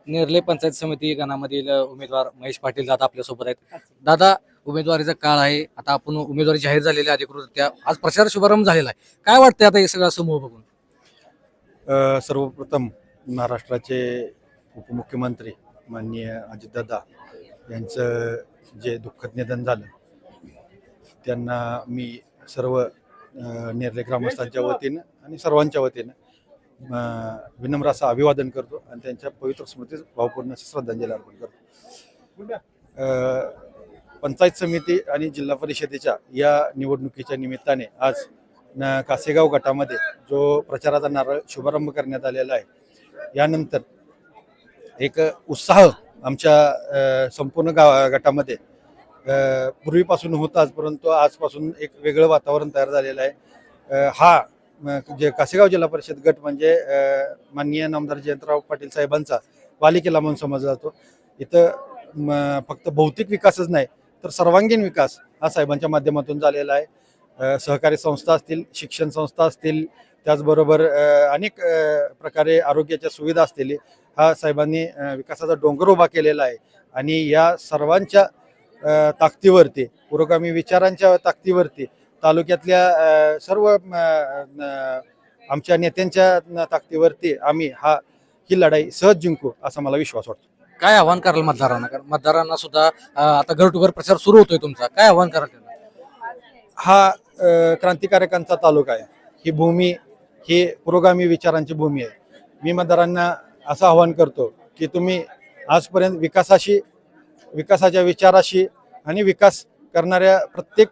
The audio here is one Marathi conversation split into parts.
नेरले पंचायत समिती गणामधील उमेदवार महेश पाटील दादा आपल्यासोबत आहेत. दादा, उमेदवारीचा काळ आहे, आता आपण उमेदवारी जाहीर झालेली आहे अधिकृतरित्या. आज प्रचार शुभारंभ झालेला आहे. काय वाटतंय आता हे सगळा समूह बघून? सर्वप्रथम महाराष्ट्राचे उपमुख्यमंत्री माननीय अजितदादा यांचं जे दुःखद निधन झालं, त्यांना मी सर्व नेरले ग्रामस्थांच्या वतीनं आणि सर्वांच्या वतीनं विनम्र असं अभिवादन करतो आणि त्यांच्या पवित्र स्मृतीस भावपूर्ण अशी श्रद्धांजली अर्पण करतो. पंचायत समिती आणि जिल्हा परिषदेच्या या निवडणुकीच्या निमित्ताने आज कासेगाव गटामध्ये जो प्रचाराचा नारळ शुभारंभ करण्यात आलेला आहे, यानंतर एक उत्साह आमच्या संपूर्ण गटामध्ये पूर्वीपासून होताच, परंतु आजपासून एक वेगळं वातावरण तयार झालेलं आहे. हा जे कासेगाव जिल्हा परिषद गट म्हणजे माननीय नामदार जयंतराव पाटील साहेबांचा बालेकिल्ला म्हणून समजला जातो. इथं फक्त भौतिक विकासच नाही तर सर्वांगीण विकास हा साहेबांच्या माध्यमातून झालेला आहे. सहकारी संस्था असतील, शिक्षण संस्था असतील, त्याचबरोबर अनेक प्रकारे आरोग्याच्या सुविधा असतील, हा साहेबांनी विकासाचा डोंगर उभा केलेला आहे. आणि या सर्वांच्या ताकदीवरती, पुरोगामी विचारांच्या ताकदीवरती, तालुक्यातल्या सर्व आमच्या नेत्यांच्या ताकदीवरती आम्ही ही लढाई सहज जिंकू असा मला विश्वास वाटतो. काय आव्हान कराल मतदारांना? कारण मतदारांना सुद्धा आता घर टू घर प्रचार सुरू होतोय तुमचा, काय आव्हान कराल त्यांना? हा क्रांतिकारकांचा तालुका आहे. ही भूमी ही पुरोगामी विचारांची भूमी आहे. मी मतदारांना असं आवाहन करतो की तुम्ही आजपर्यंत विकासाच्या विचाराशी आणि विकास करणाऱ्या प्रत्येक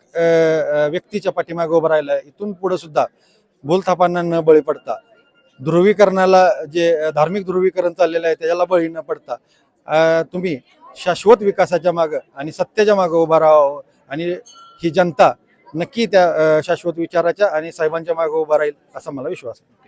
व्यक्तीच्या पाठीमागे उभं राहिलं आहे. इथून पुढे सुद्धा भूलथापांना न बळी पडता, ध्रुवीकरणाला जे धार्मिक ध्रुवीकरण चाललेलं आहे त्याला बळी न पडता तुम्ही शाश्वत विकासाच्या मागं आणि सत्याच्या मागं उभा राहावं. आणि ही जनता नक्की त्या शाश्वत विचाराच्या आणि साहेबांच्या मागे उभा राहील असा मला विश्वास आहे.